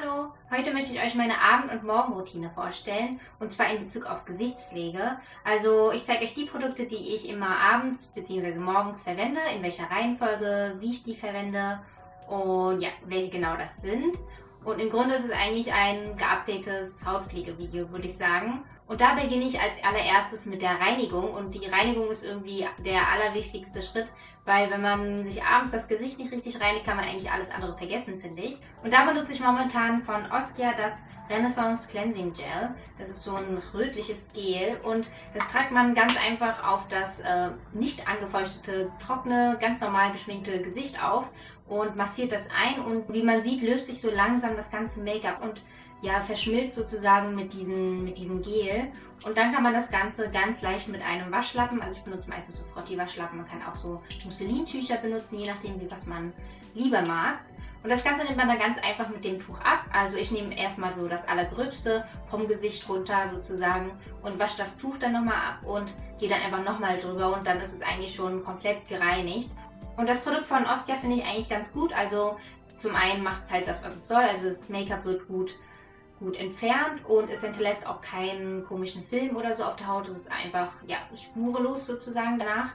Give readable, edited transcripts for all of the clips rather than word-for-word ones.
Hallo, heute möchte ich euch meine Abend- und Morgenroutine vorstellen und zwar in Bezug auf Gesichtspflege. Also ich zeige euch die Produkte, die ich immer abends bzw. morgens verwende, in welcher Reihenfolge, wie ich die verwende und ja, welche genau das sind. Und im Grunde ist es eigentlich ein geupdatetes Hautpflegevideo, würde ich sagen. Und da beginne ich als allererstes mit der Reinigung und die Reinigung ist irgendwie der allerwichtigste Schritt, weil wenn man sich abends das Gesicht nicht richtig reinigt, kann man eigentlich alles andere vergessen, finde ich. Und da benutze ich momentan von Oskia das Renaissance Cleansing Gel. Das ist so ein rötliches Gel und das tragt man ganz einfach auf das nicht angefeuchtete, trockene, ganz normal geschminkte Gesicht auf und massiert das ein und wie man sieht, löst sich so langsam das ganze Make-up und ja, verschmilzt sozusagen mit diesem Gel. Und dann kann man das Ganze ganz leicht mit einem Waschlappen, also ich benutze meistens so Frotti-Waschlappen, man kann auch so Musselintücher benutzen, je nachdem, was man lieber mag. Und das Ganze nimmt man dann ganz einfach mit dem Tuch ab. Also ich nehme erstmal so das Allergröbste vom Gesicht runter sozusagen und wasche das Tuch dann nochmal ab und gehe dann einfach nochmal drüber und dann ist es eigentlich schon komplett gereinigt. Und das Produkt von Oskia finde ich eigentlich ganz gut. Also zum einen macht es halt das, was es soll. Also das Make-up wird gut entfernt und es hinterlässt auch keinen komischen Film oder so auf der Haut. Es ist einfach ja, spurlos sozusagen danach.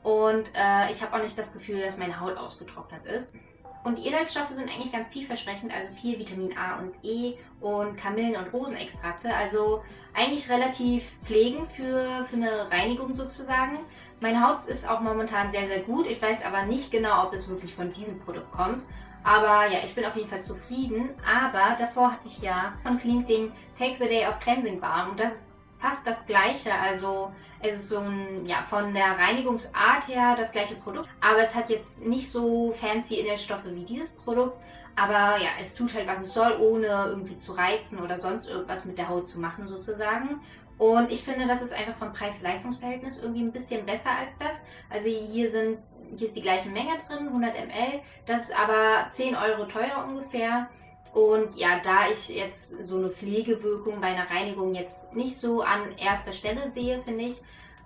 Und ich habe auch nicht das Gefühl, dass meine Haut ausgetrocknet ist. Und die Inhaltsstoffe sind eigentlich ganz vielversprechend, also viel Vitamin A und E und Kamillen- und Rosenextrakte. Also eigentlich relativ pflegend für eine Reinigung sozusagen. Meine Haut ist auch momentan sehr, sehr gut. Ich weiß aber nicht genau, ob es wirklich von diesem Produkt kommt. Aber ja, ich bin auf jeden Fall zufrieden. Aber davor hatte ich ja von Clean den Take the Day of Cleansing Balm. Und das ist fast das gleiche. Also es ist so ein, ja, von der Reinigungsart her das gleiche Produkt. Aber es hat jetzt nicht so fancy Inhaltsstoffe wie dieses Produkt. Aber ja, es tut halt, was es soll, ohne irgendwie zu reizen oder sonst irgendwas mit der Haut zu machen sozusagen. Und ich finde, das ist einfach vom Preis-Leistungs-Verhältnis irgendwie ein bisschen besser als das. Also hier ist die gleiche Menge drin, 100 ml. Das ist aber 10 Euro teurer ungefähr. Und ja, da ich jetzt so eine Pflegewirkung bei einer Reinigung jetzt nicht so an erster Stelle sehe, finde ich,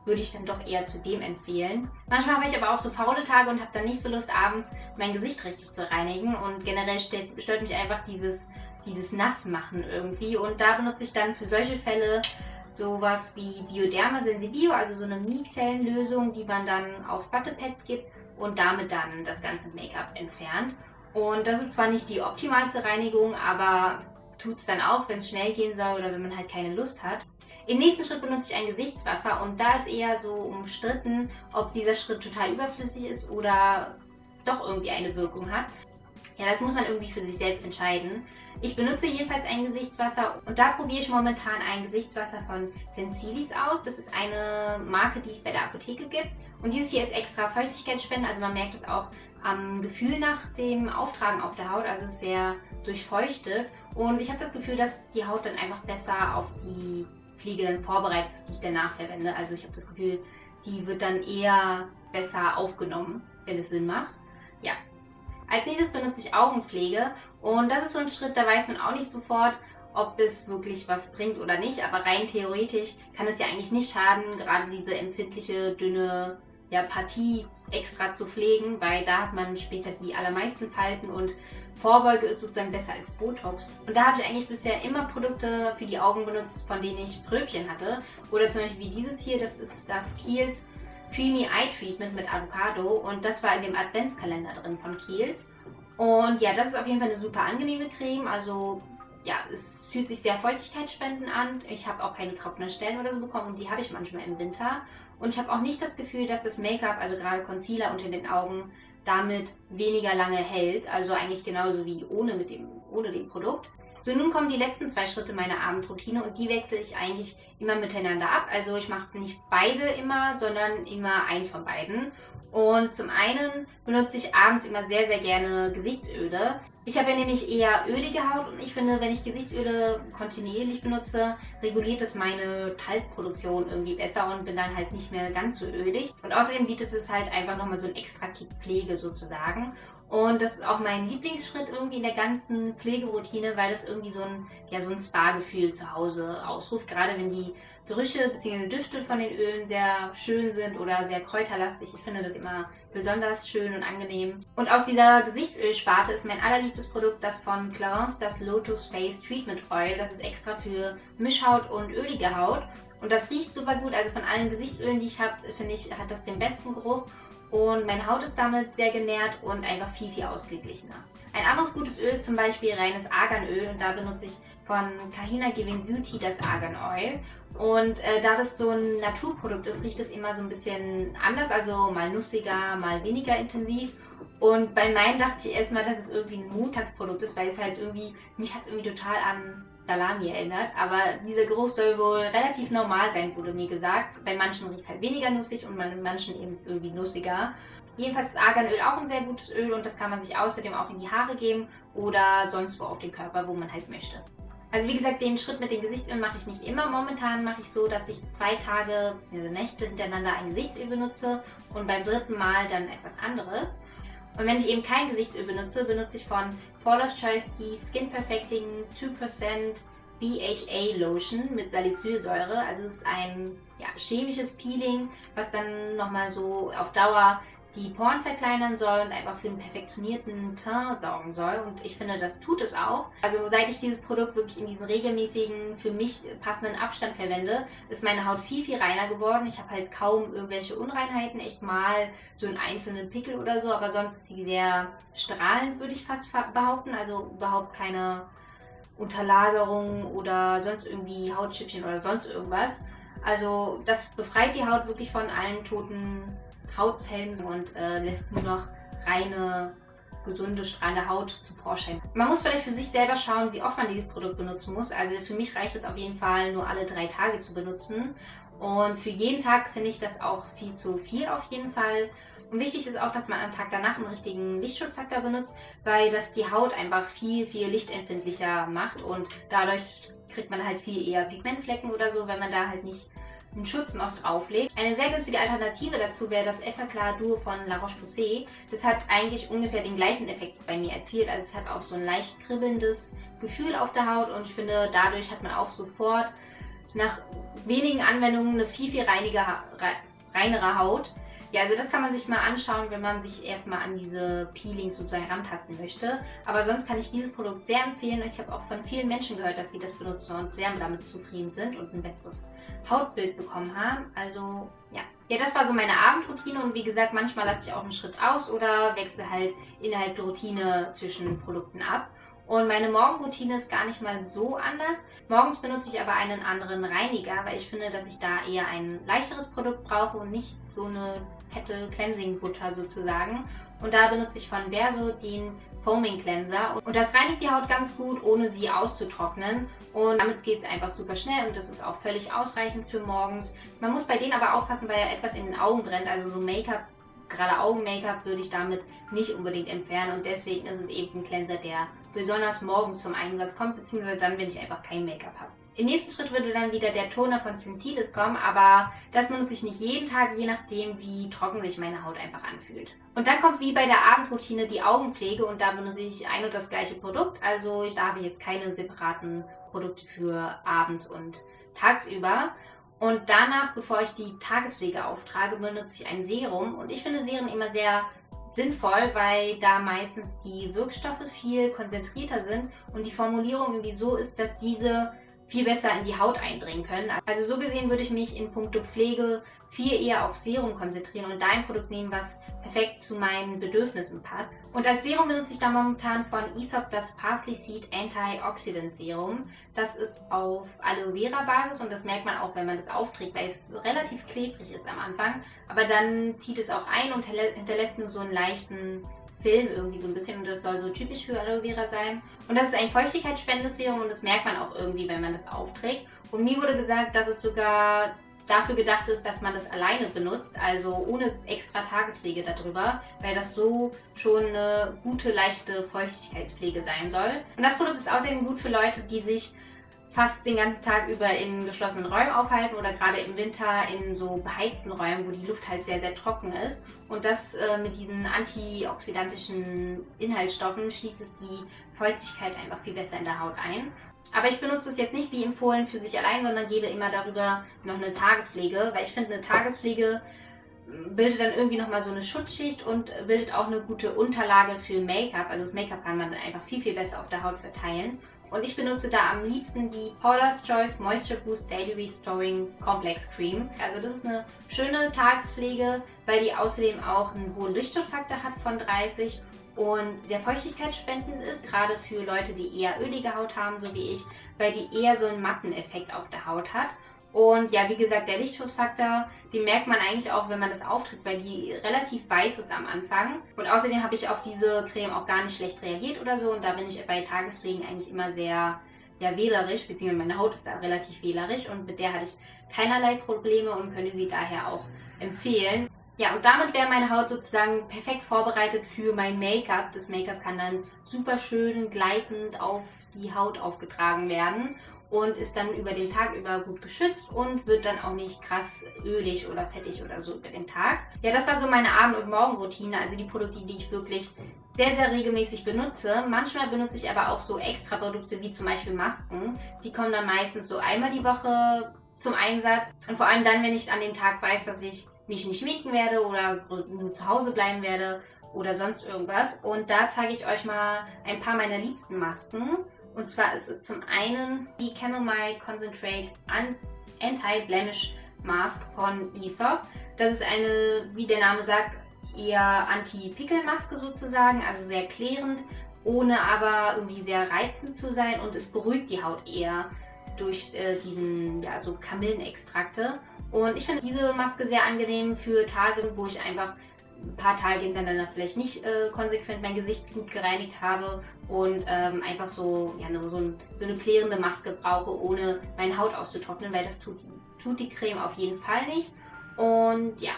würde ich dann doch eher zu dem empfehlen. Manchmal habe ich aber auch so faule Tage und habe dann nicht so Lust, abends mein Gesicht richtig zu reinigen. Und generell stört mich einfach dieses Nassmachen irgendwie. Und da benutze ich dann für solche Fälle sowas wie Bioderma Sensibio, also so eine Micellenlösung, die man dann aufs Wattepad gibt und damit dann das ganze Make-up entfernt. Und das ist zwar nicht die optimalste Reinigung, aber tut es dann auch, wenn es schnell gehen soll oder wenn man halt keine Lust hat. Im nächsten Schritt benutze ich ein Gesichtswasser und da ist eher so umstritten, ob dieser Schritt total überflüssig ist oder doch irgendwie eine Wirkung hat. Ja, das muss man irgendwie für sich selbst entscheiden. Ich benutze jedenfalls ein Gesichtswasser und da probiere ich momentan ein Gesichtswasser von Sensilis aus. Das ist eine Marke, die es bei der Apotheke gibt. Und dieses hier ist extra feuchtigkeitsspendend, also man merkt es auch am Gefühl nach dem Auftragen auf der Haut, also es ist sehr durchfeuchtet. Und ich habe das Gefühl, dass die Haut dann einfach besser auf die Pflege dann vorbereitet ist, die ich danach verwende. Also ich habe das Gefühl, die wird dann eher besser aufgenommen, wenn es Sinn macht. Ja. Als nächstes benutze ich Augenpflege und das ist so ein Schritt, da weiß man auch nicht sofort, ob es wirklich was bringt oder nicht, aber rein theoretisch kann es ja eigentlich nicht schaden, gerade diese empfindliche, dünne Partie extra zu pflegen, weil da hat man später die allermeisten Falten und Vorbeuge ist sozusagen besser als Botox. Und da habe ich eigentlich bisher immer Produkte für die Augen benutzt, von denen ich Pröbchen hatte. Oder zum Beispiel wie dieses hier, das ist das Kiehl's Creamy Eye Treatment mit Avocado und das war in dem Adventskalender drin von Kiehl's. Und ja, das ist auf jeden Fall eine super angenehme Creme, also ja, es fühlt sich sehr feuchtigkeitsspendend an. Ich habe auch keine trockenen Stellen oder so bekommen und die habe ich manchmal im Winter. Und ich habe auch nicht das Gefühl, dass das Make-up, also gerade Concealer unter den Augen, damit weniger lange hält. Also eigentlich genauso wie ohne dem Produkt. So, nun kommen die letzten 2 Schritte meiner Abendroutine und die wechsle ich eigentlich immer miteinander ab. Also ich mache nicht beide immer, sondern immer eins von beiden. Und zum einen benutze ich abends immer sehr, sehr gerne Gesichtsöle. Ich habe ja nämlich eher ölige Haut und ich finde, wenn ich Gesichtsöle kontinuierlich benutze, reguliert es meine Talgproduktion irgendwie besser und bin dann halt nicht mehr ganz so ölig. Und außerdem bietet es halt einfach nochmal so einen extra Kick Pflege sozusagen. Und das ist auch mein Lieblingsschritt irgendwie in der ganzen Pflegeroutine, weil das irgendwie so ein Spa-Gefühl zu Hause ausruft. Gerade wenn die Gerüche bzw. Düfte von den Ölen sehr schön sind oder sehr kräuterlastig. Ich finde das immer besonders schön und angenehm. Und aus dieser Gesichtsölsparte ist mein allerliebstes Produkt das von Clarins, das Lotus Face Treatment Oil. Das ist extra für Mischhaut und ölige Haut. Und das riecht super gut, also von allen Gesichtsölen, die ich habe, finde ich, hat das den besten Geruch. Und meine Haut ist damit sehr genährt und einfach viel, viel ausgeglichener. Ein anderes gutes Öl ist zum Beispiel reines Arganöl und da benutze ich von Kahina Giving Beauty das Argan Oil. Und da das so ein Naturprodukt ist, riecht es immer so ein bisschen anders, also mal nussiger, mal weniger intensiv. Und bei meinen dachte ich erstmal, dass es irgendwie ein Montagsprodukt ist, weil es halt irgendwie, mich hat es irgendwie total an Salami erinnert. Aber dieser Geruch soll wohl relativ normal sein, wurde mir gesagt. Bei manchen riecht es halt weniger nussig und bei manchen eben irgendwie nussiger. Jedenfalls ist Arganöl auch ein sehr gutes Öl und das kann man sich außerdem auch in die Haare geben oder sonst wo auf den Körper, wo man halt möchte. Also wie gesagt, den Schritt mit den Gesichtsölen mache ich nicht immer. Momentan mache ich so, dass ich 2 Tage bzw. Nächte hintereinander ein Gesichtsöl benutze und beim 3. Mal dann etwas anderes. Und wenn ich eben kein Gesichtsöl benutze, benutze ich von Paula's Choice die Skin Perfecting 2% BHA Lotion mit Salicylsäure. Also es ist ein chemisches Peeling, was dann nochmal so auf Dauer die Poren verkleinern soll und einfach für einen perfektionierten Teint sorgen soll. Und ich finde, das tut es auch. Also seit ich dieses Produkt wirklich in diesen regelmäßigen, für mich passenden Abstand verwende, ist meine Haut viel, viel reiner geworden. Ich habe halt kaum irgendwelche Unreinheiten, echt mal so einen einzelnen Pickel oder so, aber sonst ist sie sehr strahlend, würde ich fast behaupten. Also überhaupt keine Unterlagerung oder sonst irgendwie Hautschüppchen oder sonst irgendwas. Also das befreit die Haut wirklich von allen toten Hautzellen und lässt nur noch reine, gesunde, strahlende Haut zu Vorschein. Man muss vielleicht für sich selber schauen, wie oft man dieses Produkt benutzen muss. Also für mich reicht es auf jeden Fall, nur alle 3 Tage zu benutzen. Und für jeden Tag finde ich das auch viel zu viel auf jeden Fall. Und wichtig ist auch, dass man am Tag danach einen richtigen Lichtschutzfaktor benutzt, weil das die Haut einfach viel, viel lichtempfindlicher macht und dadurch kriegt man halt viel eher Pigmentflecken oder so, wenn man da halt nicht einen Schutz noch drauflegt. Eine sehr günstige Alternative dazu wäre das Effaclar Duo von La Roche-Posay. Das hat eigentlich ungefähr den gleichen Effekt bei mir erzielt. Also es hat auch so ein leicht kribbelndes Gefühl auf der Haut und ich finde, dadurch hat man auch sofort nach wenigen Anwendungen eine viel, viel reinere Haut. Ja, also das kann man sich mal anschauen, wenn man sich erstmal an diese Peelings sozusagen rantasten möchte. Aber sonst kann ich dieses Produkt sehr empfehlen und ich habe auch von vielen Menschen gehört, dass sie das benutzen und sehr damit zufrieden sind und ein besseres Hautbild bekommen haben. Also ja. Ja, das war so meine Abendroutine und wie gesagt, manchmal lasse ich auch einen Schritt aus oder wechsle halt innerhalb der Routine zwischen Produkten ab. Und meine Morgenroutine ist gar nicht mal so anders. Morgens benutze ich aber einen anderen Reiniger, weil ich finde, dass ich da eher ein leichteres Produkt brauche und nicht so eine fette Cleansing-Butter sozusagen. Und da benutze ich von Verso den Foaming Cleanser. Und das reinigt die Haut ganz gut, ohne sie auszutrocknen. Und damit geht es einfach super schnell und das ist auch völlig ausreichend für morgens. Man muss bei denen aber aufpassen, weil ja etwas in den Augen brennt, also so Make-up. Gerade Augen-Make-up würde ich damit nicht unbedingt entfernen und deswegen ist es eben ein Cleanser, der besonders morgens zum Einsatz kommt, beziehungsweise dann, wenn ich einfach kein Make-up habe. Im nächsten Schritt würde dann wieder der Toner von Sensiblis kommen, aber das benutze ich nicht jeden Tag, je nachdem, wie trocken sich meine Haut einfach anfühlt. Und dann kommt wie bei der Abendroutine die Augenpflege und da benutze ich ein und das gleiche Produkt, also da habe ich jetzt keine separaten Produkte für abends und tagsüber. Und danach, bevor ich die Tagespflege auftrage, benutze ich ein Serum. Und ich finde Serien immer sehr sinnvoll, weil da meistens die Wirkstoffe viel konzentrierter sind und die Formulierung irgendwie so ist, dass diese viel besser in die Haut eindringen können. Also so gesehen würde ich mich in puncto Pflege viel eher auf Serum konzentrieren und da ein Produkt nehmen, was perfekt zu meinen Bedürfnissen passt. Und als Serum benutze ich da momentan von Aesop das Parsley Seed Antioxidant Serum. Das ist auf Aloe Vera Basis und das merkt man auch, wenn man das aufträgt, weil es relativ klebrig ist am Anfang. Aber dann zieht es auch ein und hinterlässt nur so einen leichten Film irgendwie so ein bisschen und das soll so typisch für Aloe Vera sein. Und das ist ein feuchtigkeitsspendendes Serum und das merkt man auch irgendwie, wenn man das aufträgt. Und mir wurde gesagt, dass es sogar dafür gedacht ist, dass man das alleine benutzt, also ohne extra Tagespflege darüber, weil das so schon eine gute, leichte Feuchtigkeitspflege sein soll. Und das Produkt ist außerdem gut für Leute, die sich fast den ganzen Tag über in geschlossenen Räumen aufhalten oder gerade im Winter in so beheizten Räumen, wo die Luft halt sehr, sehr trocken ist. Und das mit diesen antioxidantischen Inhaltsstoffen schließt es die Feuchtigkeit einfach viel besser in der Haut ein. Aber ich benutze es jetzt nicht wie empfohlen für sich allein, sondern gebe immer darüber noch eine Tagespflege, weil ich finde, eine Tagespflege bildet dann irgendwie nochmal so eine Schutzschicht und bildet auch eine gute Unterlage für Make-up. Also das Make-up kann man dann einfach viel, viel besser auf der Haut verteilen. Und ich benutze da am liebsten die Paula's Choice Moisture Boost Daily Restoring Complex Cream. Also das ist eine schöne Tagespflege, weil die außerdem auch einen hohen Leuchtstoffaktor hat von 30 und sehr feuchtigkeitsspendend ist, gerade für Leute, die eher ölige Haut haben, so wie ich, weil die eher so einen matten Effekt auf der Haut hat. Und ja, wie gesagt, der Lichtschutzfaktor, den merkt man eigentlich auch, wenn man das aufträgt, weil die relativ weiß ist am Anfang. Und außerdem habe ich auf diese Creme auch gar nicht schlecht reagiert oder so. Und da bin ich bei Tagespflegen eigentlich immer sehr wählerisch, beziehungsweise meine Haut ist da relativ wählerisch. Und mit der hatte ich keinerlei Probleme und könnte sie daher auch empfehlen. Ja, und damit wäre meine Haut sozusagen perfekt vorbereitet für mein Make-up. Das Make-up kann dann super schön gleitend auf die Haut aufgetragen werden und ist dann über den Tag über gut geschützt und wird dann auch nicht krass ölig oder fettig oder so über den Tag. Ja, das war so meine Abend- und Morgenroutine, also die Produkte, die ich wirklich sehr, sehr regelmäßig benutze. Manchmal benutze ich aber auch so extra Produkte wie zum Beispiel Masken. Die kommen dann meistens so einmal die Woche zum Einsatz und vor allem dann, wenn ich an dem Tag weiß, dass ich mich nicht schminken werde oder nur zu Hause bleiben werde oder sonst irgendwas. Und da zeige ich euch mal ein paar meiner liebsten Masken. Und zwar ist es zum einen die Chamomile Concentrate Anti-Blemish Mask von Aesop. Das ist eine, wie der Name sagt, eher Anti-Pickel-Maske sozusagen, also sehr klärend, ohne aber irgendwie sehr reizend zu sein und es beruhigt die Haut eher durch diesen, ja, so Kamillenextrakte. Und ich finde diese Maske sehr angenehm für Tage, wo ich einfach ein paar Tage hintereinander vielleicht nicht konsequent mein Gesicht gut gereinigt habe und einfach so, ja, so eine klärende Maske brauche, ohne meine Haut auszutrocknen, weil das tut die Creme auf jeden Fall nicht. Und ja,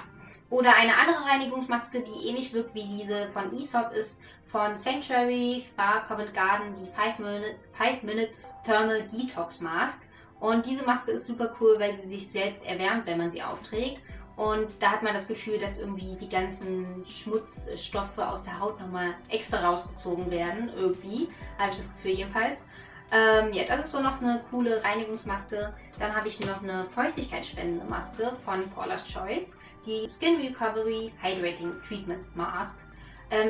oder eine andere Reinigungsmaske, die ähnlich wirkt wie diese von Aesop, ist von Sanctuary Spa Covent Garden, die 5-Minute Thermal Detox Mask. Und diese Maske ist super cool, weil sie sich selbst erwärmt, wenn man sie aufträgt. Und da hat man das Gefühl, dass irgendwie die ganzen Schmutzstoffe aus der Haut nochmal extra rausgezogen werden. Irgendwie, habe ich das Gefühl jedenfalls. Ja, das ist so noch eine coole Reinigungsmaske. Dann habe ich noch eine feuchtigkeitsspendende Maske von Paula's Choice. Die Skin Recovery Hydrating Treatment Mask.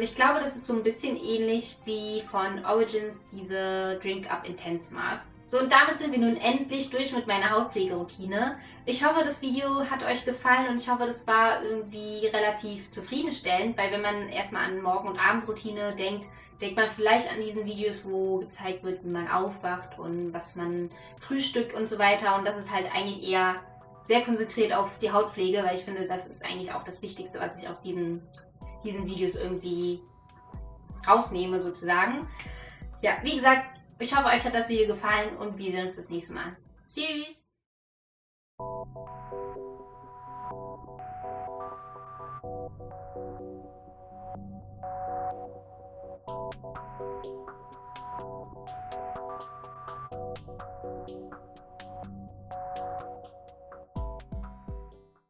Ich glaube, das ist so ein bisschen ähnlich wie von Origins diese Drink Up Intense Mask. So, und damit sind wir nun endlich durch mit meiner Hautpflegeroutine. Ich hoffe, das Video hat euch gefallen und ich hoffe, das war irgendwie relativ zufriedenstellend, weil wenn man erstmal an Morgen- und Abendroutine denkt, denkt man vielleicht an diesen Videos, wo gezeigt wird, wie man aufwacht und was man frühstückt und so weiter. Und das ist halt eigentlich eher sehr konzentriert auf die Hautpflege, weil ich finde, das ist eigentlich auch das Wichtigste, was ich aus diesen Videos irgendwie rausnehme sozusagen. Ja, wie gesagt, ich hoffe, euch hat das Video gefallen und wir sehen uns das nächste Mal. Tschüss!